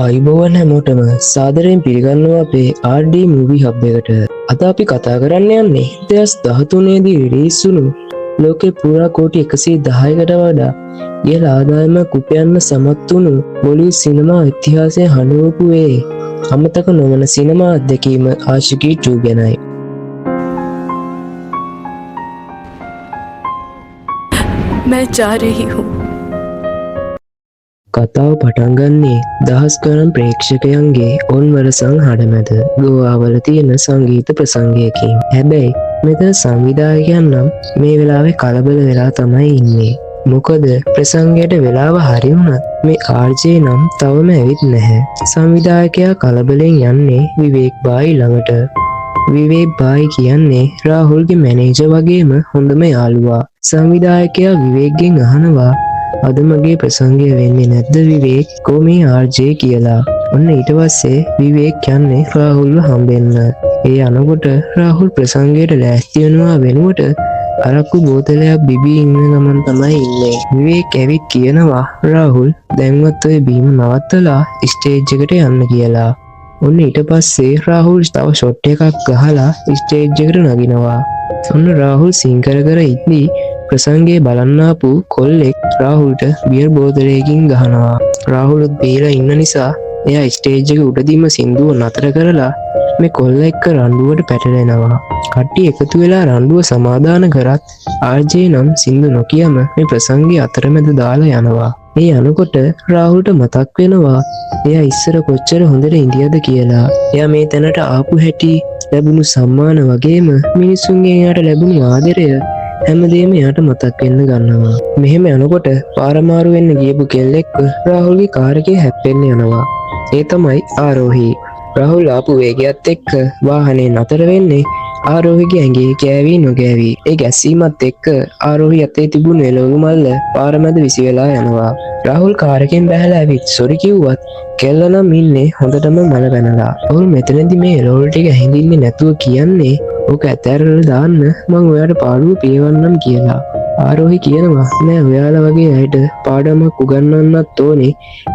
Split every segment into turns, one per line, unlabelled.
අයිබෝවන් හැමෝටම සාදරයෙන් පිළිගන්නවා අපේ RD මූවී හබ් එකට. අද අපි කතා කරන්න යන්නේ 2013 දී රිලීස් වුණු ලෝකේ පුරා කෝටි 110කට වඩා ඉහළ ආදායමක් උපයන්න සමත් වුණු බොලිවුඩ් සිනමා ඉතිහාසයේ හඬවපු ඒ අමතක නොවන සිනමා අත්දැකීම ආශිකී 2 ගැනයි.
मैं जा रही हूँ.
කතාව පටන් ගන්නේ දහස් ගණන් ප්‍රේක්ෂකයන්ගේ ඔන්වරසං හඬමැද ගෝවාවල තියෙන සංගීත ප්‍රසංගයකින්. හැබැයි මෙතන සංවිධායකයන් නම් මේ වෙලාවේ කලබල වෙලා තමයි ඉන්නේ. මොකද ප්‍රසංගයට වෙලාව හරි වුණත් මේ RJ නම් තවම ඇවිත් නැහැ. සංවිධායකයා කලබලෙන් යන්නේ විවේක් බායි ළඟට. විවේක් බායි කියන්නේ රාහුල්ගේ මැනේජර් වගේම හොඳම යාළුවා. සංවිධායකයා විවේක්ගෙන් අහනවා අද මගේ ප්‍රසංගය වෙන්නේ නැද්ද විවේක් කො මේ RJ කියලා. ඔන්න ඊට පස්සේ විවේක් යන්නේ රාහුල්ව හම්බෙන්න. ඒ යනකොට රාහුල් ප්‍රසංගයට ලෑස්ති වෙනවා වෙනුවට අරක්කු බෝතලයක් බිබී ඉන්න ගමන් තමයි ඉන්නේ. විවේක් ඇවිත් කියනවා රාහුල් දැන්වත් ඔය බීම නවත්තලා ස්ටේජ් එකට යන්න කියලා. ඔන්න ඊට පස්සේ රාහුල් තව ෂොට් එකක් ගහලා ස්ටේජ් එකට නගිනවා. ඔන්න රාහුල් සිං කර කර ඉද්දී ප්‍රසංගයේ බලන්න ආපු කොල්ලෙක් රාහුල්ට බියර් බෝතලයකින් ගහනවා. රාහුල්ත් බීලා ඉන්න නිසා එයා ස්ටේජ් එක උඩදීම සින්දුව නතර කරලා මේ කොල්ල එක්ක රණ්ඩුවට පැටලෙනවා. කට්ටිය එකතු වෙලා රණ්ඩුව සමාදාන කරත් RJ නම් සින්දු නොකියම මේ ප්‍රසංගයේ අතරමැද දාලා යනවා. මේ යනකොට රාහුල්ට මතක් වෙනවා එයා ඉස්සර කොච්චර හොඳට ඉඳියද කියලා. එයා මේ තැනට ආපු හැටි, ලැබුණු සම්මාන වගේම මිනිස්සුන්ගෙන් එයාට ලැබුණු ආදරය හැමදේම එයාට මතක් වෙන්න ගන්නවා. මෙහෙම යනකොට පාරමාරු වෙන්න ගියපු කෙල්ලෙක්ව රාහුල්ගේ කාර් එකේ හැප්පෙන්න යනවා. ඒ තමයි ආරෝහි. රාහුල් ආපු වේගයත් එක්ක වාහනේ නතර වෙන්නේ ආරෝහිගේ ඇඟේ කෑවි නොකෑවි. ඒ ගැස්සීමත් එක්ක ආරෝහි අතේ තිබුණු එළවලු මල්ල පාර මැද විසි වෙලා යනවා. රාහුල් කාර් එකෙන් බැහැලා ඇවිත් සොරි කිව්වත් කෙල්ල නම් ඉන්නේ හොඳටම මල පැනලා. රාහුල් මෙතනදී මේ එළවලු ටික හැඳින්නේ නැතුව කියන්නේ ඕක ඇතැරලා දාන්න මං ඔයාට පාඩුව පියවන්නම් කියලා. ආරෝහි කියනවා නෑ ඔයාලා වගේ අයට පාඩමක් උගන්වන්නත් ඕනේ.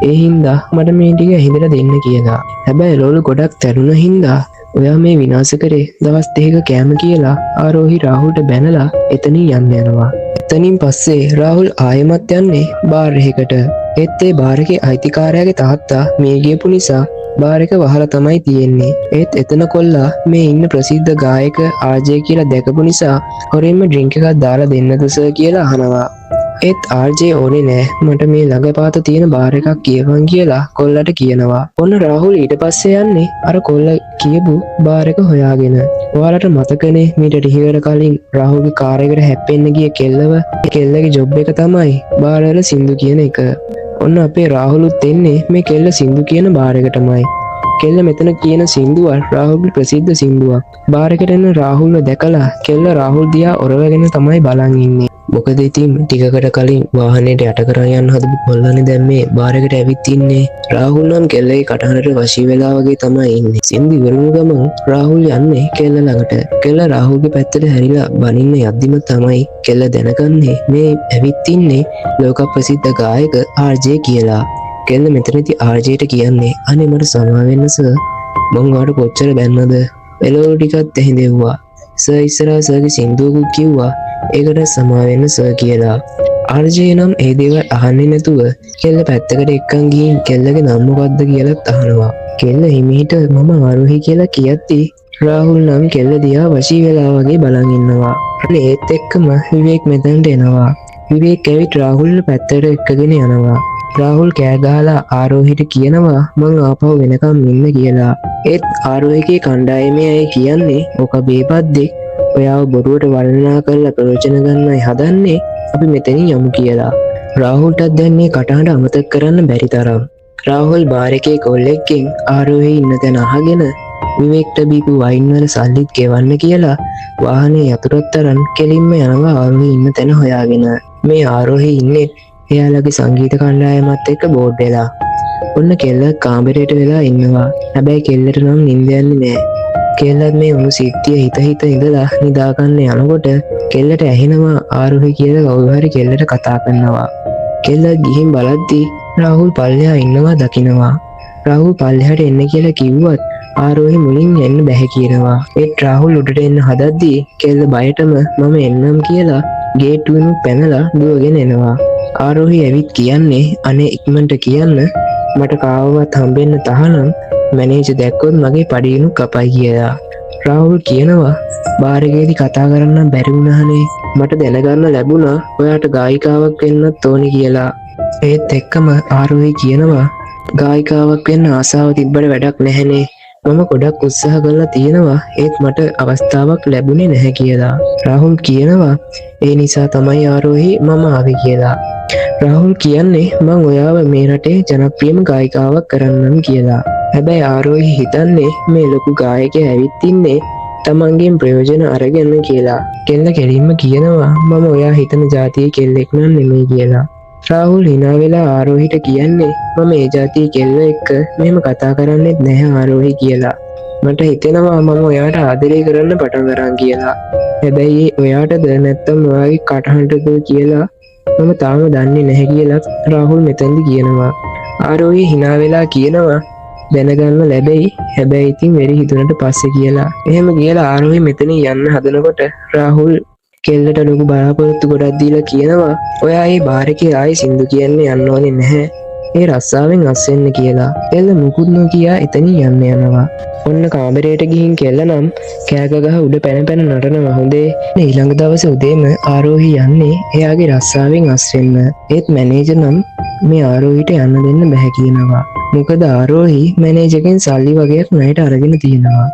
ඒ හින්දා මට මේ ටික හිඳලා දෙන්න කියලා. හැබැයි එළවලු ගොඩක් තැරුණ හින්දා ඔයා මේ විනාශ කරේ දවස් 2ක කෑම කියලා ආරෝහි රාහුල්ට බැනලා එතනින් යන්න යනවා. එතනින් පස්සේ රාහුල් ආයෙමත් යන්නේ බාර් එකකට. ඒත් ඒ බාර් එකේ අයිතිකාරයාගේ තාත්තා මිය ගියපු නිසා බාර් එක වහලා තමයි තියෙන්නේ. ඒත් එතන කොල්ලා මේ ඉන්න ප්‍රසිද්ධ ගායක RJ කියලා දැකපු නිසා හොරෙන්ම ඩ්‍රින්ක් එකක් දාලා දෙන්නද සර් කියලා අහනවා. ඒත් RJ ඕනේ නෑ මට මේ ළඟපාත තියෙන බාර් එකක් කියවන් කියලා කොල්ලට කියනවා. ඔන්න රාහුල් ඊට පස්සේ යන්නේ අර කොල්ල කියපු බාර් එක හොයාගෙන. ඔයාලට මතකනේ මීට ටිකකට කලින් රාහුල්ගේ කාර් එකට හැප්පෙන්න ගිය කෙල්ලව. කෙල්ලගේ ජොබ් එක තමයි බාර් වල සින්දු කියන එක. ඔන්න අපේ රාහුලුත් එන්නේ මේ කෙල්ල සින්දු කියන බාර් එකටමයි. කෙල්ල මෙතන කියන සින්දුව රාහුල්ගේ ප්‍රසිද්ධ සින්දුවක්. බාර් එකට එන රාහුල්ව දැකලා කෙල්ල රාහුල් දිහා ඔරවගෙන තමයි බලන් ඉන්නේ. මොකද ඉතින් ටිකකට කලින් වාහනේට යට කරන් යන්න හදපු කොල්ලනේ දැන් මේ බාර් එකට ඇවිත් ඉන්නේ. රාහුල් නම් කෙල්ලගේ කටහඬට වශී වෙලා වගේ තමයි ඉන්නේ. සින්දු ඉවරුණු ගමන් රාහුල් යන්නේ කෙල්ල ළඟට. කෙල්ල රාහුල්ගේ පැත්තට හැරිලා බනින්න යද්දිම තමයි කෙල්ල දැනගන්නේ මේ ඇවිත් ඉන්නේ ලෝක ප්‍රසිද්ධ ගායක RJ කියලා. කෙල්ල මෙතනදී RJට කියන්නේ අනේ මට සමා වෙන්න සර් මං ඔයාලට කොච්චර බැන්නද එළවලු ටිකක් ඇහිඳෙව්වා සර් ඉස්සරහා සර්ගේ සින්දුවකුත් කිව්වා ඒකට සමා වෙන්න සර් කියලා. RJ නම් ඒ දේවල් අහන්නේ නැතුව කෙල්ල පැත්තකට එක්කන් ගිහින් කෙල්ලගේ නම මොකද්ද කියලාත් අහනවා. කෙල්ල හිමීට මම ආරෝහි කියලා කියද්දි රාහුල් නම් කෙල්ල දිහා වශී වෙලා වගේ බලන් ඉන්නවා. අනේ ඒත් එක්කම විවේක් මෙතනට එනවා. විවේක් ඇවිත් රාහුල් පැත්තට එක්කගෙන යනවා. රාහුල් කෑ ගහලා ආරෝහිට කියනවා මං ආපහු වෙනකම් ඉන්න කියලා. ඒත් ආරෝහිගේ කණ්ඩායමේ අය කියන්නේ ඕක බේපද්දෙක් ඔයාව බොරුවට වර්ණනා කරලා ප්‍රයෝජන ගන්නයි හදන්නේ අපි මෙතනින් යමු කියලා. රාහුල්ටත් දැන් මේ කටහඬ අමතක කරන්න බැරි තරම්. රාහුල් බාර් එකේ කොල්ලෙක්ගෙන් ආරෝහි ඉන්න තැන අහගෙන විවේක්ට බීපු වයින් වල සල්ලිත් ගෙවන්න කියලා වාහනේ යතුරත් තරන් කෙලින්ම යනවා ආරෝහි ඉන්න තැන හොයාගෙන. මේ ආරෝහි ඉන්නේ එයාලගේ සංගීත කණ්ඩායමත් එක්ක බෝඩ් වෙලා. ඔන්න කෙල්ල කාමරයට වෙලා ඉන්නවා. හැබැයි කෙල්ලට නම් නිින්ද යන්නේ නෑ. කෙල්ලත් මේ උණු සිද්ධිය හිත ඉඳලා නිදාගන්න යනකොට කෙල්ලට ඇහෙනවා ආරෝහි කියලා කවුරු හරි කෙල්ලට කතා කරනවා. කෙල්ල ගිහින් බලද්දී රාහුල් පල්ලෙහා ඉන්නවා දකිනවා. රාහුල් පල්ලෙහාට එන්න කියලා කිව්වත් ආරෝහි මුලින් එන්න බැහැ කියනවා. ඒත් රාහුල් උඩට එන්න හදද්දී කෙල්ල බයටම මම එන්නම් කියලා ගේට්ටුවෙන් පැනලා දුවගෙන එනවා. ආරෝහි ඇවිත් කියන්නේ අනේ ඉක්මනට කියන්න මට කාවවත් හම්බෙන්න තහනම් මැනේජර් දැක්කොත් මගේ පඩියනු කපයි කියලා. රාහුල් කියනවා බාර් එකේදී කතා කරන්න බැරි වුණානේ මට දැනගන්න ලැබුණා ඔයාට ගායිකාවක් වෙන්නත් ඕනි කියලා. ඒත් එක්කම ආරෝහි කියනවා ගායිකාවක් වෙන්න ආසාව තිබ්බට වැඩක් නැහැනේ මම ගොඩක් උත්සාහ කරලා තියෙනවා ඒත් මට අවස්ථාවක් ලැබුණේ නැහැ කියලා. රාහුල් කියනවා ඒ නිසා තමයි ආරෝහි මම ආවේ කියලා. රාහුල් කියන්නේ මං ඔයාව මේ රටේ ජනප්‍රියම ගායිකාවක් කරන්නම් කියලා. හැබැයි ආරෝහි හිතන්නේ මේ ලොකු ගායකයා ඇවිත් ඉන්නේ තමන්ගෙන් ප්‍රයෝජන අරගෙන කියලා. කෙල්ල කෙලින්ම කියනවා මම ඔයා හිතන ජාතියේ කෙල්ලෙක් නම් නෙමෙයි කියලා. රාහුල් hina වෙලා ආරෝහිට කියන්නේ මම ඒ ජාතියේ කෙල්ල එක්ක මෙහෙම කතා කරන්නෙත් නැහැ ආරෝහි කියලා. මට හිතෙනවා මම ඔයාට ආදරය කරන්න පටන් ගන්න කියලා. හැබැයි ඔයාටද නැත්තම් ඔයාගේ කටහඬද කියලා මම තාම දන්නේ නැහැ කියලා රාහුල් මෙතෙන්දි කියනවා. ආරෝහි hina වෙලා කියනවා දැනගන්න ලැබෙයි හැබැයි ඉතින් වෙරි හිතුනට පස්සේ කියලා. එහෙම කියලා ආරෝහි මෙතන යන්න හදනකොට රාහුල් කෙල්ලට ලොකු බලාපොරොත්තු ගොඩක් දීලා කියනවා ඔයා මේ බාර් එකේ ආයේ සින්දු කියන්න යන්න ඕනේ නැහැ. ඒ රස්සාවෙන් අස් වෙන්න කියලා. කෙල්ල මුකුත් නොකියා එතනින් යන්න යනවා. ඔන්න කාමරයට ගිහින් කෙල්ල නම් කෑක ගහ උඩ පැන පැන නටනවා හොඳේ. ඊළඟ දවසේ උදේම ආරෝහි යන්නේ එයාගේ රස්සාවෙන් අස් වෙන්න. ඒත් මැනේජර් නම් මේ ආරෝහිට යන්න දෙන්න බැහැ කියනවා. මොකද ආරෝහි මැනේජර්ගෙන් සල්ලි වගේක් ණයට අරගෙන තියෙනවා.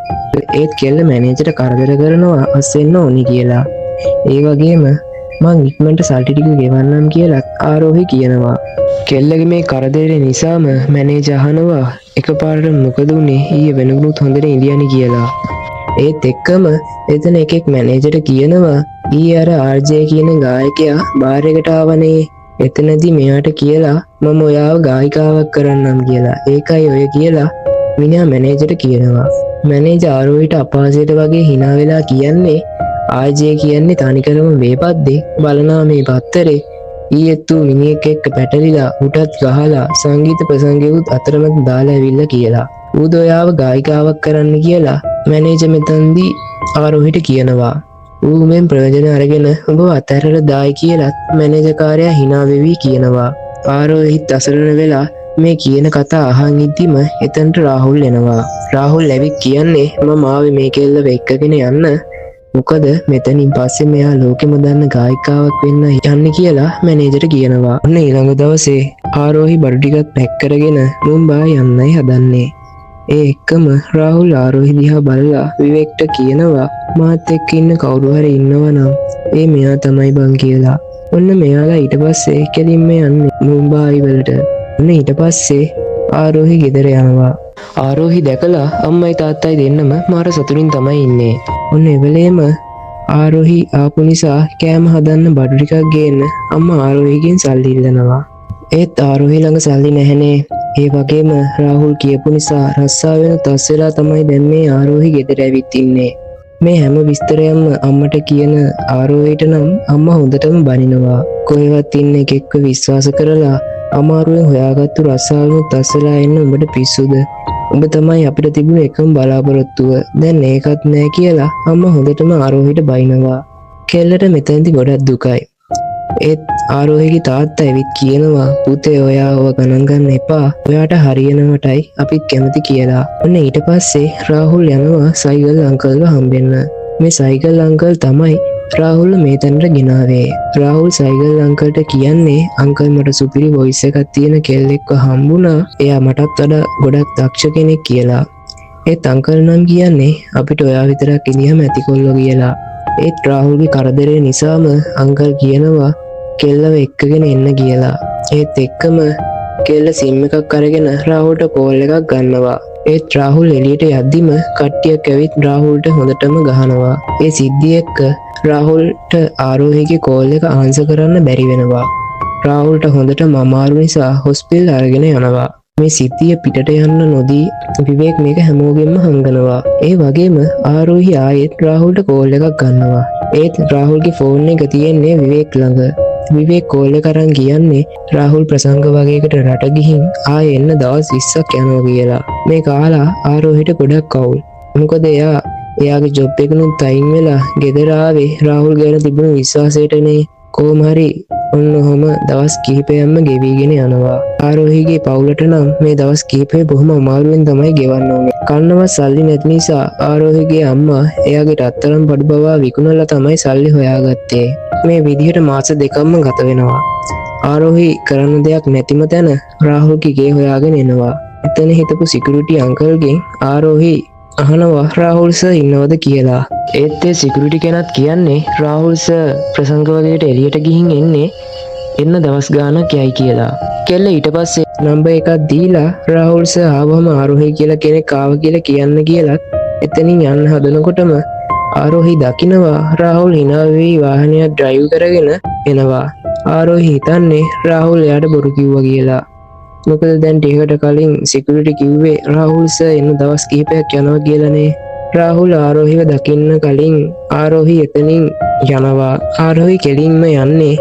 ඒත් කෙල්ල මැනේජර්ට කරදර කරනවා අස් වෙන්න ඕනි කියලා. ඒ වගේම මං ඉක්මනට සල්ලි ටික ගෙවන්නම් කියලා ආරෝහි කියනවා. කෙල්ලගේ මේ කරදරේ නිසාම මැනේජර් අහනවා එකපාරට මොකද උනේ ඊයේ වෙනගුත් හොඳට ඉඳියනි කියලා. ඒත් එක්කම එතන එකෙක් මැනේජර්ට කියනවා ඊයේ අර ආර්ජේ කියන ගායකයා බාර් එකට ආවනේ. එතනදී මෙයාට කියලා මම ඔයාව ගායිකාවක් කරන්නම් කියලා. ඒකයි ඔය කියලා මිනිහා මැනේජර්ට කියනවා. මැනේජර් ආරෝහිට අපහාසයට වගේ hina වෙලා කියන්නේ ආර්ජේ කියන්නේ තනිකරම වේපද්දේ බලනවා මේ පත්තරේ ඊයේත් ඌ මිනිහෙක් එක්ක පැටලිලා උටත් ගහලා සංගීත ප්‍රසංගයකුත් අතරමැද දාලා ඇවිල්ලා කියලා. ඌ ඔයාව ගායිකාවක් කරන්න කියලා මැනේජර් මෙතනදී ආරෝහිට කියනවා. ඌ මෙන් ප්‍රයෝජන අරගෙන උඹ අතහැරලා දායි කියලාත් මැනේජර් කාර්යයා hina වෙවි කියනවා. ආරෝහිත් අසරණ වෙලා මේ කියන කතා අහන් ඉද්දිම එතනට රාහුල් එනවා. රාහුල් ඇවිත් කියන්නේ මම ආවේ මේ කෙල්ලව එක්කගෙන යන්න. මොකද මෙතනින් පස්සේ මෙයා ලෝකෙම දන්න ගායිකාවක් වෙන්න යන්නේ කියලා මැනේජර් කියනවා. ඔන්න ඊළඟ දවසේ ආරෝහි බඩු ටිකක් පැක් කරගෙන මුම්බායි යන්නයි හදන්නේ. ඒ එක්කම රාහුල් ආරෝහි දිහා බලලා විවේක්ට කියනවා මාත් එක්ක ඉන්න කවුරු හරි ඉන්නවා නම් ඒ මෙයා තමයි බං කියලා. ඔන්න මෙයාලා ඊට පස්සේ කෙලින්ම යන්නේ මුම්බායි වලට. ඔන්න ඊට පස්සේ ආරෝහි ගෙදර යනවා. ආරෝහි දැකලා අම්මයි තාත්තයි දෙන්නම මාර සතුටින් තමයි ඉන්නේ. ඔන්න එවෙලේම ආරෝහි ආපු නිසා කෑම හදන්න බඩු ටිකක් ගේන්න අම්මා ආරෝහිගෙන් සල්ලි ඉල්ලනවා. ඒත් ආරෝහි ළඟ සල්ලි නැහැනේ. ඒ වගේම රාහුල් කියපු නිසා රස්සාවෙන් තස් වෙලා තමයි දැන් මේ ආරෝහි ගෙදර ඇවිත් ඉන්නේ. මේ හැම විස්තරයක්ම අම්මට කියන ආරෝහිට නම් අම්මා හොඳටම බනිනවා. කොහෙවත් ඉන්න එකෙක්ව විශ්වාස කරලා අමාරුවෙන් හොයාගත්තු රස්සාවෙන් තස් වෙලා එන්න උඹට පිස්සුද? උඹ තමයි අපිට තිබුණ එකම බලාපොරොත්තුව. දැන් ඒකත් නෑ කියලා අම්මා හොඳටම ආරෝහිට බයිනවා. කෙල්ලට මෙතනදි ගොඩක් දුකයි. ඒත් ආරෝහිගේ තාත්තා ඇවිත් කියනවා පුතේ ඔයාව ගණන් ගන්න එපා. ඔයාට හරියනවටයි අපිත් කැමති කියලා. ඔන්න ඊට පස්සේ රාහුල් යනවා සයිගල් අංකල්ව හම්බෙන්න. මේ සයිගල් අංකල් තමයි රාහුල් මේ තැනට ගෙනාවේ. රාහුල් සයිගල් අංකල්ට කියන්නේ අංකල් මට සුපිරි වොයිස් එකක් තියෙන කෙල්ලෙක්ව හම්බුණා. එයා මටත් වඩා ගොඩක් දක්ෂ කෙනෙක් කියලා. ඒත් අංකල් නම් කියන්නේ අපිට ඔයා විතරක් ඉඳියම ඇතිකොල්ලෝ කියලා. ඒත් රාහුල්ගේ කරදරේ නිසාම අංකල් කියනවා කෙල්ලව එක්කගෙන එන්න කියලා. ඒත් එක්කම කෙල්ල සිම් එකක් අරගෙන රාහුල්ට කෝල් එකක් ගන්නවා. ඒත් රාහුල් එළියට යද්දිම කට්ටියක් ඇවිත් රාහුල්ට හොඳටම ගහනවා. ඒ සිද්ධිය එක්ක රාහුල්ට ආරෝහිගේ කෝල් එක ආන්සර් කරන්න බැරි වෙනවා. රාහුල්ට හොඳටම අමාරු නිසා හොස්පිටල් අරගෙන යනවා. මේ සිද්ධිය පිටට යන්න නොදී විවේක් මේක හැමෝගෙන්ම හංගනවා. ඒ වගේම ආරෝහි ආයෙත් රාහුල්ට කෝල් එකක් ගන්නවා. ඒත් රාහුල්ගේ ෆෝන් එක තියෙන්නේ විවේක් ළඟ. විවේක් කෝල් එක අරන් කියන්නේ රාහුල් ප්‍රසංග වගේකට රට ගිහින් ආයෙ එන්න දවස් 20ක් යනවා කියලා. මේ කාලා ආරෝහිට ගොඩක් කවුල්. මොකද එයාගේ ජොබ් එකනුත් අයින් වෙලා ගෙදර ආවේ රාහුල් ගැන තිබුණු විශ්වාසයටනේ. කොහොම හරි ඔන්න ඔහොම දවස් කිහිපයක්ම ගෙවිගෙන යනවා. ආරෝහිගේ පවුලට නම් මේ දවස් කිහිපය බොහොම අමාරුවෙන් තමයි ගෙවන්න ඕනේ. කන්නවත් සල්ලි නැති නිසා ආරෝහිගේ අම්මා එයාගේ රත්තරන් බඩු බවා විකුණලා තමයි සල්ලි හොයාගත්තේ. මේ විදිහට මාස දෙකක්ම ගත වෙනවා. ආරෝහි කරන්න දෙයක් නැතිම තැන රාහුල්ගේ ගේ හොයාගෙන එනවා. එතන හිටපු සිකියුරිටි අංකල්ගෙන් ආරෝහි අහනවා රාහුල් සර් ඉන්නවද කියලා. ඒත් ඒ සිකියුරිටි කෙනත් කියන්නේ රාහුල් සර් ප්‍රසංග වගේට එළියට ගිහින් එන්න දවස් ගාණක් යයි කියලා. කෙල්ල ඊට පස්සේ නම්බර් එකක් දීලා රාහුල් සර් ආවම ආරෝහි කියලා කෙනෙක් ආව කියලා කියන්න කියලත් එතනින් යන්න හදනකොටම ආරෝහි දකිනවා රාහුල් hina වෙවි වාහනයක් ඩ්‍රයිව් කරගෙන එනවා. ආරෝහි හිතන්නේ රාහුල් එයාට බොරු කිව්වා කියලා. මොකද දැන් ටිකකට කලින් සිකියුරිටි කිව්වේ රාහුල් සර් එන්න දවස් කිහිපයක් යනවා කියලානේ. රාහුල් ආරෝහිව දකින්න කලින් ආරෝහි එතනින් යනවා. ආරෝහි කෙලින්ම යන්නේ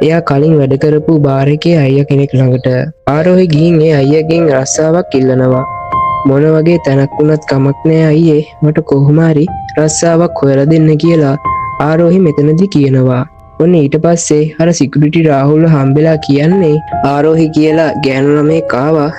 එයා කලින් වැඩ කරපු බාර් එකේ අයියා කෙනෙක් ළඟට. ආරෝහි ගිහින් ඒ අයියාගෙන් රස්සාවක් ඉල්ලනවා. මොන වගේ තැනක් වුණත් කමක් නෑ අයියේ, මට කොහොම හරි රස්සාවක් හොයලා දෙන්න කියලා ආරෝහි මෙතනදී කියනවා. ඔන්න ඊට පස්සේ අර සිකියුරිටි රාහුල්ව හම්බෙලා කියන්නේ ආරෝහි කියලා ගෑනු ළමයෙක් ආවා.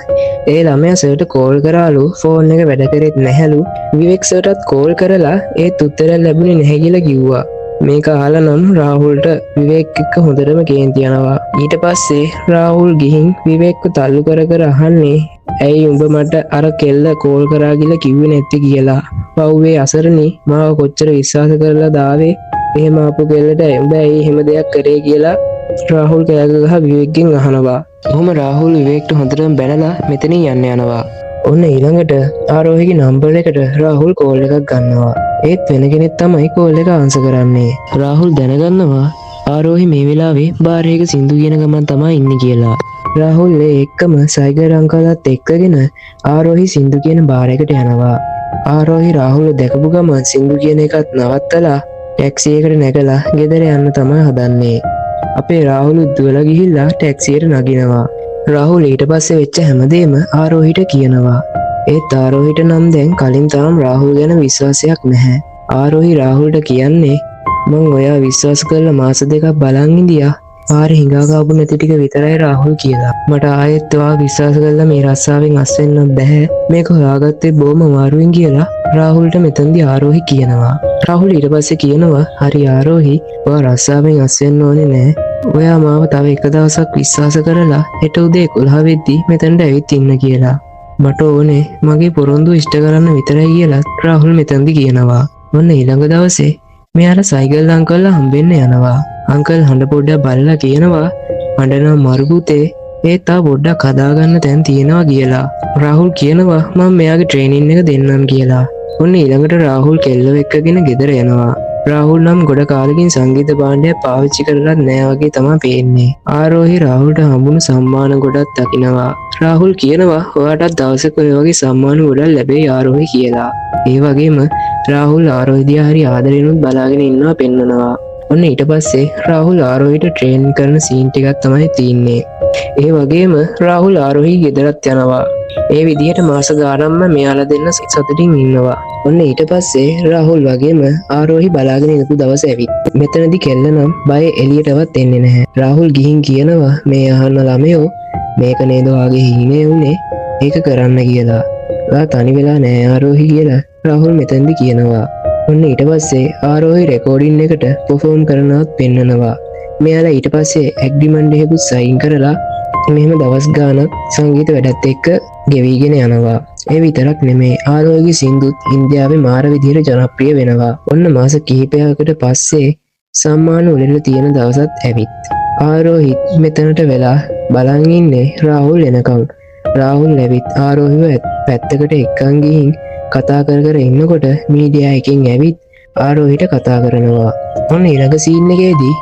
ඒ ළමයා සර්ට කෝල් කරාලු, ෆෝන් එක වැඩ කරෙත් නැහැලු. විවේක් සර්ටත් කෝල් කරලා ඒත් උත්තරයක් ලැබුණේ නැහැ කියලා කිව්වා. මේක අහලා නම් රාහුල්ට විවේක් එක්ක හොඳටම කේන්ති යනවා. ඊට පස්සේ රාහුල් ගිහින් විවේක්ව තල්ලු කර කර අහන්නේ ඇයි උඹ මට අර කෙල්ල කෝල් කරා කියලා කිව්වේ නැත්තේ කියලා. පව්වේ අසරණි මාව කොච්චර විශ්වාස කරලා දාවේ. එහෙම ආපු කෙල්ලට උඹ ඇයි එහෙම දෙයක් කරේ කියලා රාහුල් කෑග ගහ විවේක්ගෙන් අහනවා. ඔහොම රාහුල් විවේක්ට හොඳටම බැනලා මෙතනින් යනවා. ඔන්න ඊළඟට ආරෝහිගේ නම්බර් එකට රාහුල් කෝල් එකක් ගන්නවා. ඒත් වෙන කෙනෙක් තමයි කෝල් එක ආන්සර් කරන්නේ. රාහුල් දැනගන්නවා ආරෝහි මේ වෙලාවේ බාර් එකක සින්දු කියන ගමන් තමයි ඉන්නේ කියලා. රාහුල් එක්කම සයිගර් අංකලත් එක්කගෙන ආරෝහි සින්දු කියන බාර් එකට යනවා. ආරෝහි රාහුල් දැකපු ගමන් සින්දු කියන එකත් නවත්තලා ටැක්සි එකට නැගලා ගෙදර යන්න තමයි හදන්නේ. අපේ රාහුල් දුවලා ගිහිල්ලා ටැක්සියට නගිනවා. රාහුල් ඊට පස්සේ වෙච්ච හැමදේම ආරෝහිට කියනවා. ඒත් ආරෝහිට නම් දැන් කලින් තරම් රාහුල් ගැන විශ්වාසයක් නැහැ. ආරෝහි රාහුල්ට කියන්නේ මං ඔයා විශ්වාස කරලා මාස දෙකක් බලන් ඉඳියා. පාරේ හිඟා කාපු නැති ටික විතරයි රාහුල් කියලා. මට ආයෙත් ඔයා විශ්වාස කරලා මේ රස්සාවෙන් අස් වෙන්න බෑ. මේක හොයාගත්තේ බොහොම අමාරුවෙන් කියලා රාහුල්ට මෙතනදී ආරෝහි කියනවා. රාහුල් ඊට පස්සේ කියනවා හරි ආරෝහි, ඔයා රස්සාවෙන් අස් වෙන්න ඕනේ නෑ. ඔයා මාව තව එක දවසක් විශ්වාස කරලා හෙට උදේ 11 වෙද්දි මෙතනට ඇවිත් ඉන්න කියලා. මට ඕනේ මගේ පොරොන්දු ඉෂ්ට කරන්න විතරයි කියලා රාහුල් මෙතනදී කියනවා. ඔන්න ඊළඟ දවසේ මෙයාට සයිකල් අංකල්ලා හම්බෙන්න යනවා. අංකල් හඬ පොඩ්ඩක් බලලා කියනවා හඬ නම් මරු පුතේ, ඒත් තා පොඩ්ඩක් හදාගන්න තැන් තියෙනවා කියලා. රාහුල් කියනවා මම මෙයාගේ ට්‍රේනින් එක දෙන්නම් කියලා. ඔන්න ඊළඟට රාහුල් කෙල්ලව එක්කගෙන ගෙදර යනවා. රාහුල් නම් ගොඩ කාලෙකින් සංගීත භාණ්ඩයක් පාවිච්චි කරලත් නෑ වගේ තමයි පේන්නේ. ආරෝහි රාහුල්ට හම්බුණු සම්මාන ගොඩක් දකිනවා. රාහුල් කියනවා ඔයාටත් දවසක ඔය වගේ සම්මාන ගොඩක් ලැබෙයි ආරෝහි කියලා. ඒ වගේම රාහුල් ආරෝහි දිහා හරි ආදරෙනුත් බලාගෙන ඉන්නවා පෙන්නනවා. ඔන්න ඊට පස්සේ රාහුල් ආරෝහිට ට්‍රේන් කරන සීන් ටිකක් තමයි තියෙන්නේ. ඒ වගේම රාහුල් ආරෝහි ගෙදරත් යනවා. ඒ විදිහට මාස ගානක්ම මෙයාලා දෙන්න සතුටින් ඉන්නවා. ඔන්න ඊට පස්සේ රාහුල් වගේම ආරෝහි බලාගෙන ඉඳපු දවස ඇවිත්. මෙතනදී කෙල්ල නම් බය එළියටවත් එන්නේ නැහැ. රාහුල් ගිහින් කියනවා මේ අහන්න ළමයෝ මේක නේද ඔයාගේ හීනේ උනේ, ඒක කරන්න කියලා. ඔයා තනි වෙලා නෑ ආරෝහි කියලා රාහුල් මෙතනදී කියනවා. ඔන්න ඊට පස්සේ ආරෝහි රෙකෝඩින් එකට පර්ෆෝම් කරනවත් පෙන්නනවා. මෙයාලා ඊට පස්සේ ඇග්‍රීමන්ට් එකකුත් සයින් කරලා මෙහෙම දවස් ගානක් සංගීත වැඩත් එක්ක ගෙවිගෙන යනවා. ඒ විතරක් නෙමේ ආරෝහිගේ සින්දුත් ඉන්දියාවේ මාර විදිහට ජනප්‍රිය වෙනවා. ඔන්න මාස කිහිපයකට පස්සේ සම්මාන උළෙල තියෙන දවසත් ඇවිත්. ආරෝහිත් මෙතනට වෙලා බලන් ඉන්නේ රාහුල් එනකම්. රාහුල් ඇවිත් ආරෝහිව පැත්තකට එක්කන් ගිහින් කතා කර කර ඉන්නකොට මීඩියා එකකින් ඇවිත් ආරෝහිට කතා කරනවා. ඔන්න ඊළඟ සීන් එකේදී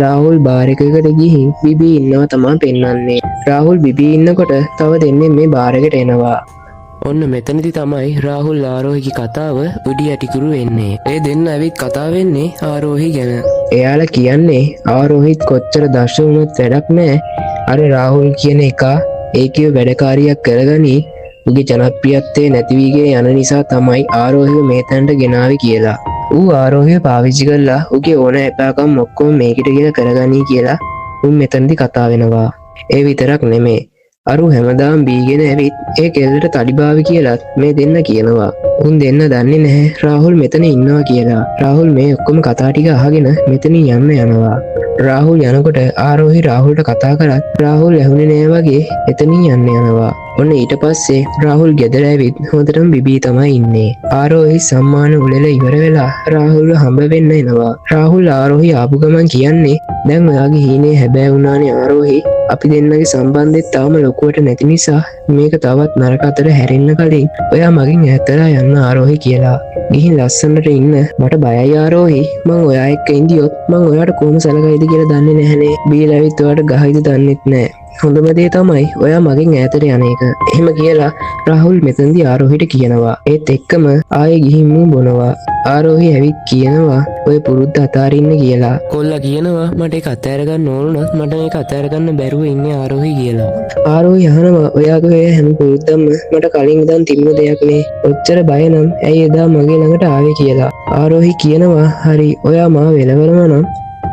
රාහුල් බාර් එකකට ගිහින් බිබී ඉන්නවා තමයි පෙන්වන්නේ. රාහුල් බිබී ඉන්නකොට තව දෙන්නේ මේ බාර් එකට එනවා. ඔන්න මෙතනදි තමයි රාහුල් ආරෝහිගේ කතාව උඩි යටිකුරු වෙන්නේ. ඒ දෙන්න ඇවිත් කතා වෙන්නේ ආරෝහි ගැන. එයාලා කියන්නේ ආරෝහිත් කොච්චර දක්ෂ වුණත් වැඩක් නෑ. අර රාහුල් කියන එකා ඒකේ වැඩකාරියක් කරගනි. උගේ ජනප්‍රියත්වය නැතිවීගේ යන නිසා තමයි ආරෝහිව මේ තැනට ගෙනාවේ කියලා. ඌ ආරෝහිව පාවිච්චි කරලා උගේ ඕන එපාකම් ඔක්කොම මේකට ගෙන කරගනී කියලා උන් මෙතනදි කතා වෙනවා. ඒ විතරක් නෙමේ. අරු හැමදාම් බීගෙන ඇවිත් ඒ කෙල්ලට තඩිබාවි කියලත් මේ දෙන්න කියනවා. උන් දෙන්න දන්නේ නැහැ රාහුල් මෙතන ඉන්නවා කියලා. රාහුල් මේ ඔක්කොම කතා ටික අහගෙන මෙතනින් යන්න යනවා. රාහුල් යනකොට ආරෝහි රාහුල්ට කතා කරත් රාහුල් ඇහුනේ නෑ වගේ එතනින් යන්න යනවා. ඔන්න ඊට පස්සේ රාහුල් ගෙදර ඇවිත් හොඳටම බිබී තමයි ඉන්නේ. ආරෝහි සම්මාන උළෙල ඉවර වෙලා රාහුල්ව හම්බ වෙන්න එනවා. රාහුල් ආරෝහි ආපු ගමන් කියන්නේ දැන් ඔයාගේ හීනේ හැබෑ වුණානේ ආරෝහි. අපි දෙන්නගේ සම්බන්ධෙත් තාම ලොකුවට නැති නිසා මේක තවත් නරක අතර හැරෙන්න කලින් ඔයා මගින් ඈතලා යන්න ආරෝහි කියලා. ගිහින් ලස්සනට ඉන්න මට බයයි ආරෝහි. මං ඔයා එක්ක ඉඳියොත් මං ඔයාට කොහොම සලකයිද කියලා දන්නේ නැහනේ. බීලා ඇවිත් ඔයාට ගහයිද දන්නෙත් නෑ. හොඳම දේ තමයි ඔයා මගෙන් ඈතට යන එක. එහෙම කියලා රාහුල් මෙතනදී ආරෝහිට කියනවා. ඒත් එක්කම ආයේ ගිහින් මූ බොනවා. ආරෝහි ඇවිත් කියනවා ඔය පුරුද්ද අතාරින්න කියලා. කොල්ලා කියනවා මට ඒක අතෑර ගන්න ඕනුනත් මට මේක අතෑර ගන්න බැරුව ඉන්නේ ආරෝහි කියලා. ආරෝහි අහනවා ඔයාගේ ඔය හැම පුරුද්දම මට කලින් ඉඳන් තිබුණ දෙයක් නේ. ඔච්චර බය නම් ඇයි එදා මගේ ළඟට ආවේ කියලා. ආරෝහි කියනවා හරි ඔයා මාව වෙලවනවා නම්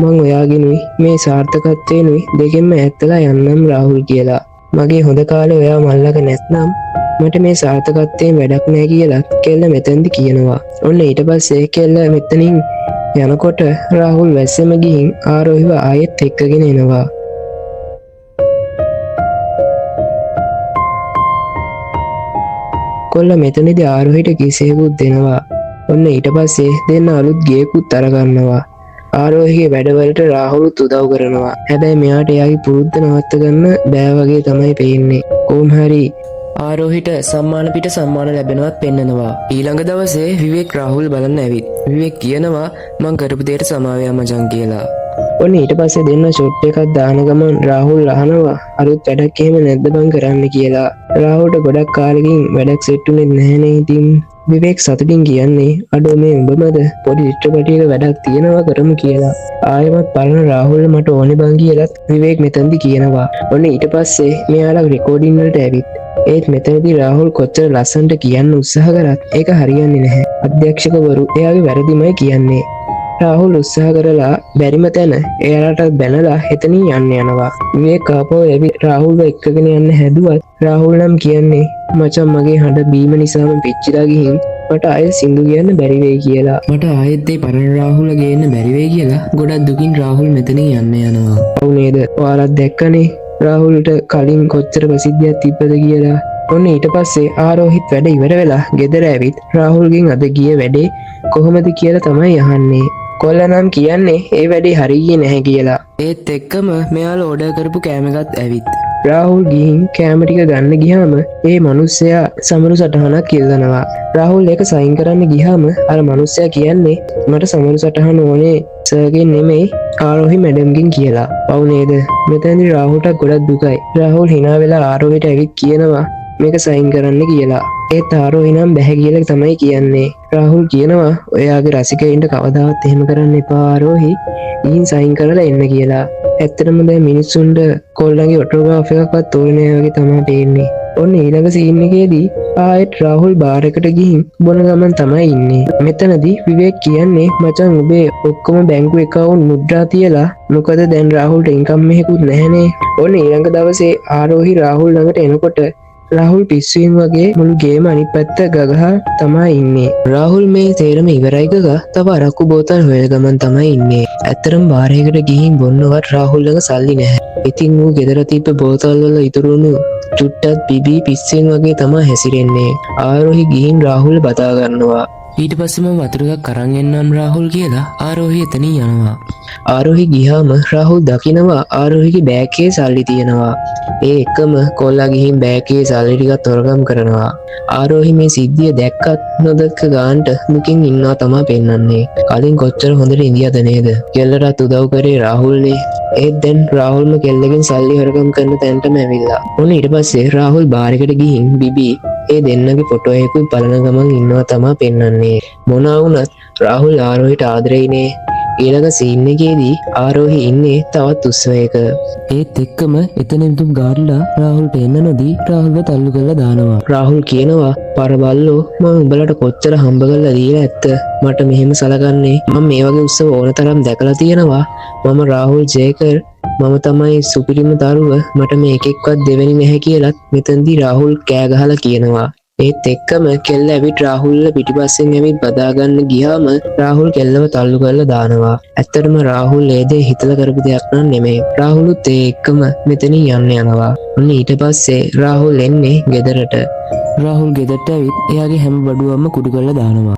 මං ඔයාගෙනුයි මේ සාර්ථකත්වයෙනුයි දෙකෙන්ම ඇත්තලා යන්නම් රාහුල් කියලා. මගේ හොඳ කාලේ ඔයා මල්ලක නැත්නම් මට මේ සාර්ථකත්වයෙන් වැඩක් නෑ කියලා කෙල්ල මෙතනදි කියනවා. ඔන්න ඊට පස්සේ කෙල්ල මෙතනින් යනකොට රාහුල් වැස්සෙම ගිහින් ආරෝහිව ආයෙත් එක්කගෙන එනවා. කොල්ල මෙතනදි ආරෝහිට කිසියකුත් දෙනවා. ඔන්න ඊට පස්සේ දෙන්න අලුත් ගේකුත් අරගන්නවා. ආරෝහිගේ වැඩවලට රාහුලුත් උදව් කරනවා. හැබැයි මෙයාට එයාගේ පුරුද්ද නවත්ත ගන්න බෑ වගේ තමයි පේන්නේ. කොහොම හරි ආරෝහිට සම්මාන පිට සම්මාන ලැබෙනවත් පෙන්නනවා. ඊළඟ දවසේ විවේක් රාහුල් බලන්න ඇවිත් විවේක් කියනවා මං කරපු දෙයට සමාවය මචං කියලා. ඔන්න ඊට පස්සේ දෙන්න ෂොට් එකක් දාන ගමන් රාහුල් අහනවා අලුත් වැඩක් එහෙම නැද්ද බං කරන්න කියලා. රාහුල්ට ගොඩක් කාලෙකින් වැඩක් සෙට් උනේ නැහැනේ. ඉතින් විවේක් සතුටින් කියන්නේ අඩෝ මේ උඹමද පොඩි චිත්‍රපටයක වැඩක් තියෙනවා කරමු කියලා. ආයෙමත් බලන රාහුල් මට ඕනේ බං කියලාත් විවේක් මෙතනදි කියනවා. ඔන්න ඊට පස්සේ මෙයාලා රෙකෝඩින් වලට ඇවිත් ඒත් මෙතනදී රාහුල් කොච්චර ලස්සනට කියන්න උත්සාහ කරත් ඒක හරියන්නේ නැහැ. අධ්‍යක්ෂකවරු එයාගේ වැරදිමයි කියන්නේ. රාහුල් උත්සාහ කරලා බැරිම තැන එයාලට බැනලා එතනින් යන්න යනවා. විවේක් ආපහු ඇවිත් රාහුල්ව එක්කගෙන යන්න හැදුවත් රාහුල් නම් කියන්නේ මචං මගේ හඬ බීම නිසාම පිච්චිලා ගිහින් මට ආයෙත් සින්දු කියන්න බැරි වෙයි කියලා. මට ආයෙත් ඒ පරණ රාහුල ගේන්න බැරි වෙයි කියලා ගොඩක් දුකින් රාහුල් මෙතනින් යන්න යනවා. ඔව් නේද? ඔයාලත් දැක්කනේ රාහුල්ට කලින් කොච්චර ප්‍රසිද්ධියක් තිබ්බද කියලා. ඔන්න ඊට පස්සේ ආරෝහිත් වැඩ ඉවර වෙලා ගෙදර ඇවිත් රාහුල්ගෙන් අද ගිය වැඩේ කොහොමද කියලා තමයි අහන්නේ. කොල්ලා නම් කියන්නේ ඒ වැඩේ හරියන්නේ නැහැ කියලා. ඒත් එක්කම මෙයාලා ඕඩර් කරපු කෑම එකත් ඇවිත් රාහුල් ගිහින් කෑම ටික ගන්න ගියාම ඒ මිනිස්සයා සමරු සටහනක් ඉල්ලනවා. රාහුල් ඒක සයින් කරන්න ගියාම අර මිනිස්සයා කියන්නේ මට සමරු සටහන ඕනේ සර්ගෙන් නෙමෙයි ආරෝහි මැඩම්ගෙන් කියලා. පව් නේද? මෙතනදී රාහුල්ට ගොඩක් දුකයි. රාහුල් hina වෙලා ආරෝහිට ඇවිත් කියනවා මේක සයින් කරන්න කියලා. ඒත් ආරෝහි නම් බැහැ කියලා තමයි කියන්නේ. රාහුල් කියනවා ඔයාගේ රසිකයින්ට කවදාවත් එහෙම කරන්න එපා ආරෝහි. ගිහින් සයින් කරලා එන්න කියලා. ඇත්තටම දැන් මිනිස්සුන්ට කොල්ලන්ගේ ඔටෝග්‍රාෆ් එකක්වත් ඕනේ නැහැ වගේ තමයි පේන්නේ. ඔන්න ඊළඟ සීන් එකේදී ආයෙත් රාහුල් බාර් එකට ගිහින් බොන ගමන් තමයි ඉන්නේ. මෙතනදී විවේක් කියන්නේ මචං ඔබේ ඔක්කොම බැංකු account මුද්‍රා තියලා මොකද දැන් රාහුල්ට ඉන්කම් එකකුත් නැහනේ. ඔන්න ඊළඟ දවසේ ආරෝහි රාහුල් ළඟට එනකොට රාහුල් පිස්සුවෙන් වගේ මුළු ගේම අනිත් පැත්ත ගගහා තමයි ඉන්නේ. රාහුල් මේ තේරම ඉවරයි ගගා තව අරක්කු බෝතල් හොයන ගමන් තමයි ඉන්නේ. ඇත්තරම බාරයකට ගිහින් බොන්නවත් රාහුල් ළඟ සල්ලි නැහැ. ඉතින් ඌ ගෙදර තිබ්බ බෝතල් වල ඉතුරුණු චුට්ටක් බිබී පිස්සෙන් වගේ තමයි හැසිරෙන්නේ. ආරෝහි ගිහින් රාහුල් බතා ගන්නවා. ඊට පස්සේ මම වතුර එකක් අරන් එන්නම් රාහුල් කියලා ආරෝහි එතනින් යනවා. ආරෝහි ගියාම රාහුල් දකිනවා ආරෝහිගේ බෑග් එකේ සල්ලි තියෙනවා. ඒ එකම කොල්ලා ගිහින් බෑග් එකේ සල්ලි ටිකක් තොරගම් කරනවා. ආරෝහි මේ සිද්ධිය දැක්කත් නොදැක්ක ගානට දුකින් ඉන්නවා තමයි පෙන්වන්නේ. කලින් කොච්චර හොඳට ඉඳියද නේද? කෙල්ලටත් උදව් කරේ රාහුල්නේ. ඒත් දැන් රාහුල්ම කෙල්ලගෙන් සල්ලි හොරගම් කරන තැනටම ඇවිල්ලා. ඔන්න ඊට පස්සේ රාහුල් බාර් එකට ගිහින් බිබී ඒ දෙන්නගේ ෆොටෝ එකකුත් බලන ගමන් ඉන්නවා තමා පෙන්වන්නේ. මොනවා වුණත් රාහුල් ආරෝහිට ආදරෙයිනේ. ඊළඟ සීන් එකේදී ආරෝහි ඉන්නේ තවත් උත්සවයක. ඒත් එක්කම එතනින්තුම් ගාඩ්ලා රාහුල්ට එන්න නොදී රාහුල්ව තල්ලු කරලා දානවා. රාහුල් කියනවා පරබල්ලෝ මම උඹලට කොච්චර හම්බ කරලා දීලා ඇත්ත. මට මෙහෙම සලකන්නේ මම මේ වගේ උත්සව ඕන තරම් දැකලා තියෙනවා. මම රාහුල් ජේකර් මම තමයි සුපිරිම දරුව. මට මේ එකෙක්වත් දෙවෙනි නැහැ කියලත් මෙතනදී රාහුල් කෑ ගහලා කියනවා. ඒත් එක්කම කෙල්ල ඇවිත් රාහුල්ල පිටිපස්සෙන් ඇවිත් බදාගන්න ගියාම රාහුල් කෙල්ලව තල්ලු කරලා දානවා. ඇත්තටම රාහුල් ඒ දේ හිතලා කරපු දෙයක් නන් නෙමෙයි. රාහුලුත් ඒ එක්කම මෙතනින් යන්න යනවා. ඔන්න ඊට පස්සේ රාහුල් එන්නේ ගෙදරට. රාහුල් ගෙදරට ඇවිත් එයාගේ හැම බඩුවක්ම කුඩු කරලා දානවා.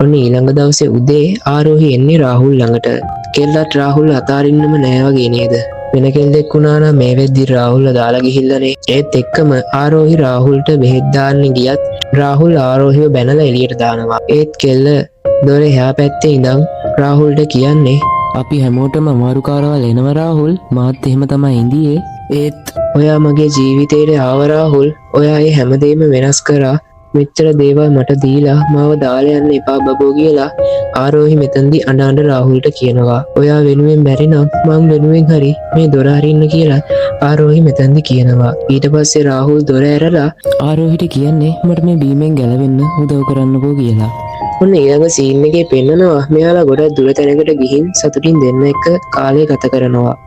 ඔන්න ඊළඟ දවසේ උදේ ආරෝහි එන්නේ රාහුල් ළඟට. කෙල්ලත් රාහුල් අතාරින්නම නෑ වගේ නේද? වෙන කෙල්ලෙක් වුණා නම් මේ වෙද්දි රාහුල්ව දාලා ගිහිල්ලානේ. ඒත් එක්කම ආරෝහි රාහුල්ට බෙහෙත් දාන්න ගියත් රාහුල් ආරෝහිව බැනලා එළියට දානවා. ඒත් කෙල්ල දොරේ එහා පැත්තේ ඉඳන් රාහුල්ට කියන්නේ අපි හැමෝටම අමාරුකාරවල් එනවා රාහුල්. මාත් එහෙම තමයි ඉඳියේ. ඒත් ඔයා මගේ ජීවිතේට ආව රාහුල්. ඔයා ඒ හැමදේම වෙනස් කරා. මෙච්චර දේවල් මට දීලා මාව දාලා යන්න එපා බබෝ කියලා ආරෝහි මෙතනදී අඬ රාහුල්ට කියනවා. ඔයා වෙනුවෙන් බැරි නම් මං වෙනුවෙන් හරි මේ දොර අරින්න කියලා ආරෝහි මෙතනදී කියනවා. ඊට පස්සේ රාහුල් දොර ඇරලා ආරෝහිට කියන්නේ මට මේ බීමෙන් ගැලවෙන්න උදව් කරන්නකෝ කියලා. ඔන්න ඊළඟ සීන් එකේ පෙන්නනවා මෙයාලා ගොඩක් දුර තැනකට ගිහින් සතුටින් දෙන්න එක්ක කාලය ගත කරනවා.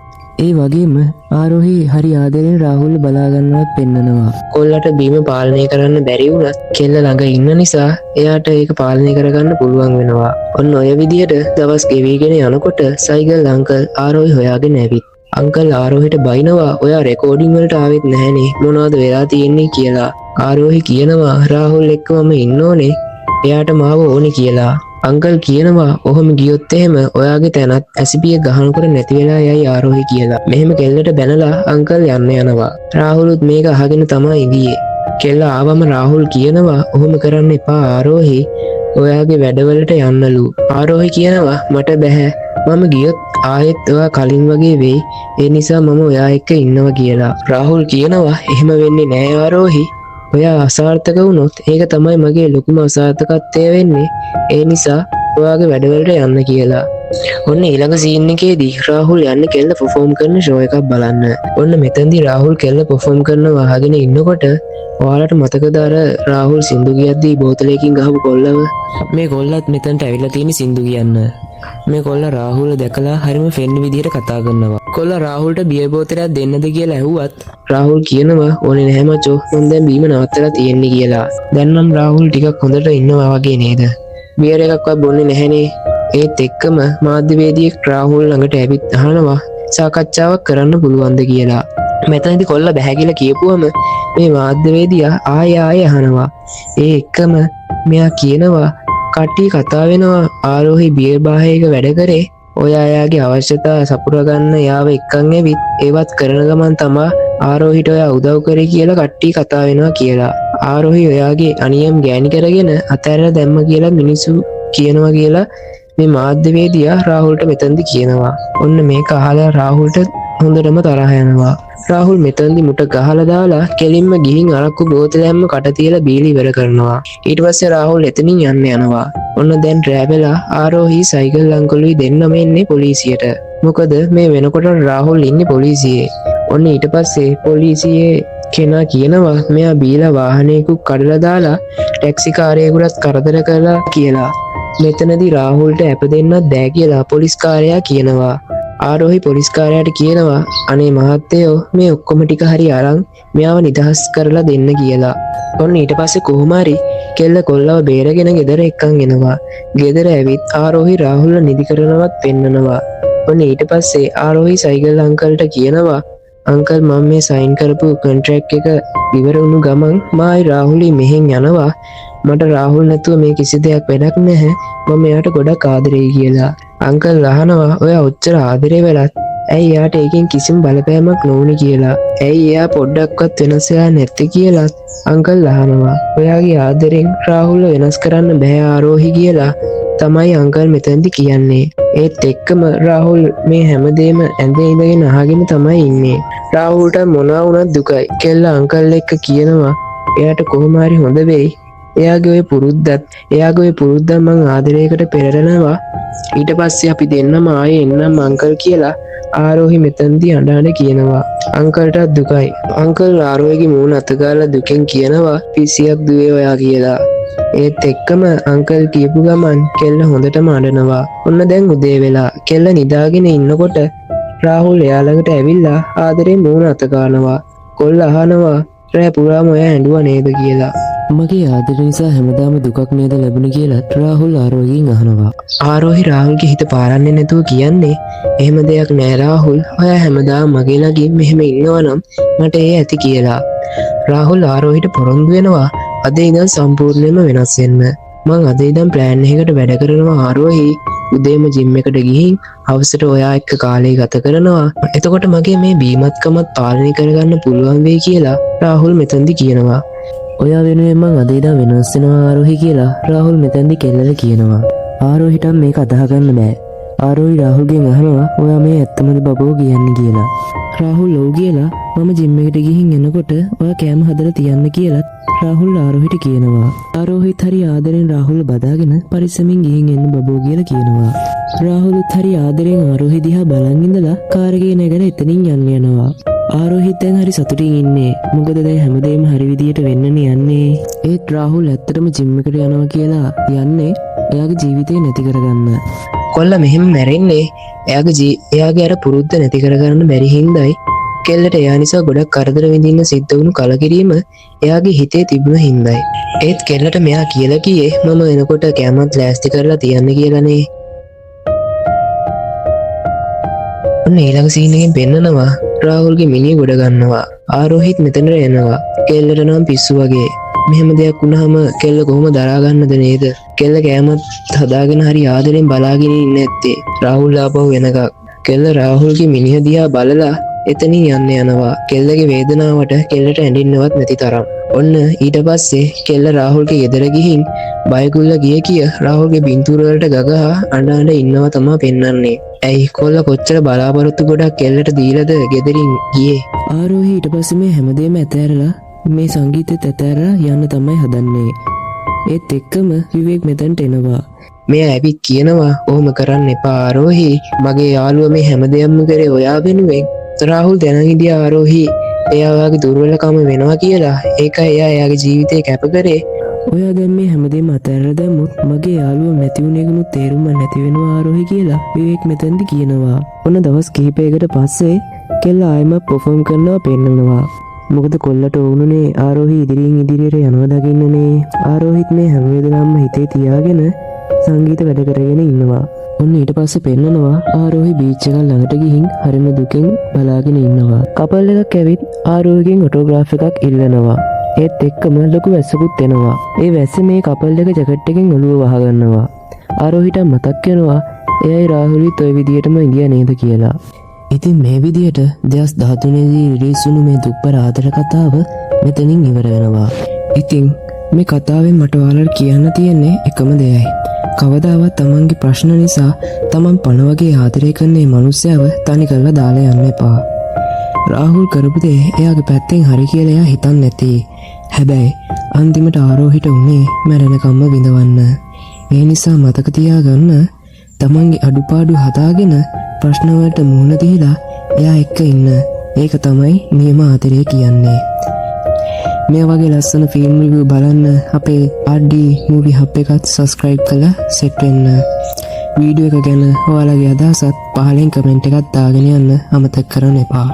ඒ වගේම ආරෝහි හරි ආදරෙන් රාහුල් බලාගන්නවත් පෙන්නනවා. කොල්ලට බීම පාලනය කරන්න බැරි වුණත් කෙල්ල ළඟ ඉන්න නිසා එයාට ඒක පාලනය කරගන්න පුළුවන් වෙනවා. ඔන්න ඔය විදිහට දවස් ගෙවිගෙන යනකොට සයිගල් අංකල් ආරෝහි හොයාගෙන ඇවිත්. අංකල් ආරෝහිට බයිනවා ඔයා රෙකෝඩින් වලට ආවෙත් නැහනේ මොනවද වෙලා තියෙන්නේ කියලා. ආරෝහි කියනවා රාහුල් එක්ක මම ඉන්න ඕනේ. එයාට මාව ඕනේ කියලා. අංකල් කියනවා ඔහොම ගියොත් එහෙම ඔයාගේ තැනත් ඇසිපිය ගහනකොට නැති වෙලා යයි ආරෝහි කියලා. මෙහෙම කෙල්ලට බැනලා අංකල් යන්න යනවා. රාහුලුත් මේක අහගෙන තමයි ඉඳියේ. කෙල්ල ආවම රාහුල් කියනවා ඔහොම කරන්න එපා ආරෝහි. ඔයාගේ වැඩවලට යන්නලු. ආරෝහි කියනවා මට බැහැ. මම ගියොත් ආයෙත් ඔයා කලින් වගේ වෙයි. ඒ නිසා මම ඔයා එක්ක ඉන්නවා කියලා. රාහුල් කියනවා එහෙම වෙන්නේ නෑ ආරෝහි. ඔයා අසාර්ථක වුණොත් ඒක තමයි මගේ ලොකුම අසාර්ථකත්වය වෙන්නේ. ඒ නිසා ඔයාගේ වැඩවලට යන්න කියලා. ඔන්න ඊළඟ සීන් එකේදී රාහුල් යන්නේ කෙල්ල පර්ෆෝම් කරන ෂෝ එකක් බලන්න. ඔන්න මෙතනදී රාහුල් කෙල්ල පර්ෆෝම් කරනවා අහගෙන ඉන්නකොට ඔයාලට මතකද අර රාහුල් සින්දු කියද්දී බෝතලයකින් ගහපු කොල්ලව? මේ කොල්ලත් මෙතනට ඇවිල්ලා තියෙන සින්දු කියන්න. මේ කොල්ල රාහුල් දැකලා හරිම ෆෙන් විදිහට කතා කරනවා. කොල්ල රාහුල්ට බියර් බෝතලයක් දෙන්නද කියලා ඇහුවත් රාහුල් කියනවා ඕනේ නැහැ මචෝ මම දැන් බීම නවත්තලා තියෙන්නේ කියලා. දැන් නම් රාහුල් ටිකක් හොඳට ඉන්නවා වගේ නේද? බියර් එකක්වත් බොන්නේ නැහනේ. ඒත් එක්කම මාධ්‍යවේදියෙක් රාහුල් ළඟට ඇවිත් අහනවා සාකච්ඡාවක් කරන්න පුළුවන්ද කියලා. මෙතනදී කොල්ල බැහැ කියලා කියපුවම මේ මාධ්‍යවේදියා ආයෙ අහනවා. ඒ එක්කම මෙයා කියනවා කට්ටිය කතා වෙනවා ආරෝහි බියර් බාහයක වැඩ කරේ. ඔයාගේ අවශ්‍යතා සපුරගන්න යාව එක්කන් ඇවිත් ඒවත් කරන ගමන් තමා ආරෝහිට ඔයා උදව් කරේ කියලා කට්ටිය කතා වෙනවා කියලා. ආරෝහි ඔයාගේ අනියම් ගෑණි කරගෙන අතහැරලා දැම්ම කියලා මිනිස්සු කියනවා කියලා මේ මාධ්‍යවේදියා රාහුල්ට මෙතනදි කියනවා. ඔන්න මේක අහලා රාහුල්ට හොඳටම තරහ යනවා. රාහුල් මෙතනදි මුට ගහලා දාලා කෙලින්ම ගිහින් අරක්කු බෝතලයක්ම කට තියලා බීලි ඉවර කරනවා. ඊට පස්සේ රාහුල් එතනින් යන්න යනවා. ඔන්න දැන් රෑ වෙලා ආරෝහි සයිකල් අංකලුයි දෙන්නම එන්නේ පොලිසියට. මොකද මේ වෙනකොට රාහුල් ඉන්නේ පොලිසියේ. ඔන්න ඊට පස්සේ පොලිසියේ කෙනා කියනවා මෙයා බීලා වාහනයකුත් කඩලා දාලා ටැක්සි කාරයෙකුට කරදර කළා කියලා. මෙතනදී රාහුල්ට ඇප දෙන්නත් බෑ කියලා පොලිස් කාරයා කියනවා. ආරෝහි පොලිස් කාරයාට කියනවා අනේ මහත්තයෝ මේ ඔක්කොම ටික හරි අරන් මෙයාව නිදහස් කරලා දෙන්න කියලා. ඔන්න ඊට පස්සේ කොහොම හරි කෙල්ල කොල්ලව බේරගෙන ගෙදර එක්කන් එනවා. ගෙදර ඇවිත් ආරෝහි රාහුල්ව නිදි කරනවත් පෙන්නනවා. ඔන්න ඊට පස්සේ ආරෝහි සයිකල් අංකල්ට කියනවා අංකල් මම මේ සයින් කරපු කොන්ට්‍රැක්ට් එක ඉවර වුණු ගමන් මායි රාහුලි මෙහෙන් යනවා. මට රාහුල් නැතුව මේ කිසි දෙයක් වැඩක් නැහැ. මම එයාට ගොඩක් ආදරෙයි කියලා. අංකල් අහනවා ඔයා ඔච්චර ආදරේ වෙලත් ඇයි එයාට ඒකෙන් කිසිම බලපෑමක් නොවුනේ කියලා. ඇයි එයා පොඩ්ඩක්වත් වෙනස් වෙලා නැත්තේ කියලා අංකල් අහනවා. ඔයාගේ ආදරෙන් රාහුල්ව වෙනස් කරන්න බෑ ආරෝහි කියලා තමයි අංකල් මෙතැන්දි කියන්නේ. ඒත් එක්කම රාහුල් මේ හැමදේම ඇඳේ ඉඳගෙන අහගෙන තමයි ඉන්නේ. රාහුල්ට මොනවා වුණත් දුකයි. කෙල්ල අංකල් එක්ක කියනවා එයාට කොහොම හරි හොඳ වෙයි. එයාගේ ඔය පුරුද්දත් මං ආදරයකට පෙරලනවා. ඊට පස්සේ අපි දෙන්නම ආයේ එන්නම් අංකල් කියලා ආරෝහි මෙතනදී අඬන කියනවා. අංකල්ටත් දුකයි. අංකල් ආරෝහිගේ මූණ අතගාලා දුකෙන් කියනවා පිසියක් දුවේ ඔයා කියලා. ඒත් එක්කම අංකල් කියපු ගමන් කෙල්ල හොඳටම අඬනවා. ඔන්න දැන් උදේ වෙලා. කෙල්ල නිදාගෙන ඉන්නකොට රාහුල් එයා ළඟට ඇවිල්ලා ආදරෙන් මූණ අතගානවා. කොල්ල අහනවා රෑ පුරාම ඔයා ඇඬුවා නේද කියලා.
මගේ ආදරය නිසා හැමදාම දුකක් නේද ලැබුණේ කියලා රාහුල් ආරෝහිගෙන් අහනවා.
ආරෝහි රාහුල්ගේ හිත පාරන්නේ නැතුව කියන්නේ එහෙම දෙයක් නෑ රාහුල්. ඔයා හැමදාම මගේ ළඟින් මෙහෙම ඉන්නවනම් මට ඒ ඇති කියලා. රාහුල් ආරෝහිට පොරොන්දු වෙනවා අද ඉඳන් සම්පූර්ණයෙන්ම වෙනස් වෙන්න. මං අද ඉඳන් ප්ලෑන් එකකට වැඩ කරනවා ආරෝහි. උදේම ජිම් එකට ගිහින් හවසට ඔයා එක්ක කාලය ගත කරනවා. එතකොට මගේ මේ බීමත්කමත් පාලනය කරගන්න පුළුවන් වෙයි කියලා රාහුල් මෙතනදි කියනවා.
ඔයා වෙනුවෙන් මං අද ඉඳන් වෙනස් වෙනවා ආරෝහි කියලා රාහුල් මෙතෙන්දි කෙල්ලට කියනවා. ආරෝහිට මේක අදහ ගන්න බෑ. ආරෝහි රාහුල්ගෙන් අහනවා ඔයා මේ ඇත්තමද බබෝ කියන්නේ කියලා. රාහුල් ඔව් කියලා මම ජිම් එකට ගිහින් එනකොට ඔයා කෑම හදලා තියන්න කියලා රාහුල් ආරෝහිට කියනවා. ආරෝහිත් හරි ආදරෙන් රාහුල් බදාගෙන පරිස්සමින් ගිහින් එන්න බබෝ කියලා කියනවා. රාහුල්ත් හරි ආදරෙන් ආරෝහි දිහා බලන් ඉඳලා කාර් එකේ නැගලා එතනින් යනවා. ආරෝහිත් දැන් හරි සතුටින් ඉන්නේ. මොකද දැන් හැමදේම හරි විදියට වෙන්නනේ යන්නේ. ඒත් රාහුල් ඇත්තටම ජිම් එකට යනවා කියලා යන්නේ එයාගේ ජීවිතේ නැති කරගන්න.
කොල්ල මෙහෙම මැරෙන්නේ එයාගේ අර පුරුද්ද නැති කරගන්න බැරි හින්දායි. කෙල්ලට එයා නිසා ගොඩක් කරදර විඳින්න සිද්ධ වුණු කලකිරීම එයාගේ හිතේ තිබුණ හින්දායි. ඒත් කෙල්ලට මෙයා කියලා කියේ මම එනකොට කැමත් ලෑස්ති කරලා තියන්න කියලානේ. ඔන්න ඊළඟ සීන් එකෙන් පෙන්නනවා රාහුල්ගේ මිනිහ ගොඩ ගන්නවා. ආරෝහිත් මෙතනට එනවා. කෙල්ලට නම් පිස්සු වගේ. මෙහෙම දෙයක් වුණාම කෙල්ල කොහොම දරා ගන්නද නේද? කෙල්ල කෑමත් හදාගෙන හරි ආදරෙන් බලාගෙන ඉන්නේ නැත්තේ. රාහුල් ආපහු එනකක්. කෙල්ල රාහුල්ගේ මිනිහ දිහා බලලා එතනින් යනවා. කෙල්ලගේ වේදනාවට කෙල්ලට ඇඬෙන්නවත් නැති තරම්. ඔන්න ඊට පස්සේ කෙල්ල රාහුල්ගේ ගෙදර ගිහින් බයකුල්ල ගිය රාහුල්ගේ බින්තූර වලට ගගහා අඬ ඉන්නවා තමයි පෙන්වන්නේ. ඇයි කොල්ල කොච්චර බලාපොරොත්තු ගොඩක් කෙල්ලට දීලාද ගෙදරින් ගියේ.
ආරෝහි ඊට පස්සේ මේ හැමදේම ඇතෑරලා මේ සංගීතෙත් ඇතෑරලා යන්න තමයි හදන්නේ. ඒත් එක්කම විවේක් මෙතනට එනවා.
මෙයා ඇවිත් කියනවා ඔහොම කරන්න එපා ආරෝහි. මගේ යාළුවා මේ හැමදේම කරේ ඔයා වෙනුවෙන්. රාහුල් දැනන් හිටියා ආරෝහි එයා ඔයාගේ දුර්වලකම වෙනවා කියලා. ඒකයි එයාගේ ජීවිතේ කැප කරේ.
ඔයා දැන් මේ හැමදේම අතහැරලා දැම්මොත් මගේ යාළුවා නැති වුණ එකනුත් තේරුම නැති වෙනවා ආරෝහි කියලා විවේක් මෙතෙන්දි කියනවා. ඔන්න දවස් කිහිපයකට පස්සේ කෙල්ල ආයෙම පර්ෆෝම් කරනවා පෙන්නනවා. මොකද කොල්ලට ඕනුනේ ආරෝහි ඉදිරියට යනවා දකින්නනේ. ආරෝහිත් මේ හැම වෙලාවෙම හිතේ තියාගෙන සංගීත වැඩ කරගෙන ඉන්නවා. ඔන්න ඊට පස්සේ පෙන්නනවා ආරෝහි බීච් එක ළඟට ගිහින් හරිම දුකෙන් බලාගෙන ඉන්නවා. කපල් එකක් ඇවිත් ආරෝහිගෙන් ඔටෝග්‍රාෆ් එකක් ඉල්ලනවා. ඒත් එක්කම ලොකු වැස්සකුත් එනවා. ඒ වැස්ස මේ කපල් එක ජැකට් එකෙන් ඔළුව වහගන්නවා. ආරෝහිට මතක් වෙනවා එයයි රාහුලිත් ඔය විදියටම ඉඳියා නේද කියලා. ඉතින් මේ විදියට 2013 දී රිලීස් වුණු මේ දුක්බර ආදර කතාව මෙතනින් ඉවර වෙනවා. ඉතින් මේ කතාවෙන් මට ඔයාලට කියන්න තියෙන්නේ එකම දෙයයි. කවදාවත් තමන්ගේ ප්‍රශ්න නිසා තමන් පණ වගේ ආදරය කරන මේ මිනිස්සයව තනි කරලා දාලා යන්න එපා. රාහුල් කරපු දේ එයාගේ පැත්තෙන් හරි කියලා එයා හිතන්නේ නැති. හැබැයි අන්තිමට ආරෝහිට උනේ මැරෙනකම්ම විඳවන්න. ඒ නිසා මතක තියාගන්න තමන්ගේ අඩුපාඩු හදාගෙන ප්‍රශ්න වලට මුහුණ දීලා එයා එක්ක ඉන්න. ඒක තමයි නියම ආදරය කියන්නේ. මේ වගේ ලස්සන ෆිල්ම් රිවිව් බලන්න අපේ RD Movie Hub එකත් subscribe කරලා set වෙන්න. වීඩියෝ එක ගැන ඔයාලගේ අදහසත් පහලින් කමෙන්ට් එකක් දාගෙන යන්න අමතක කරන්න එපා.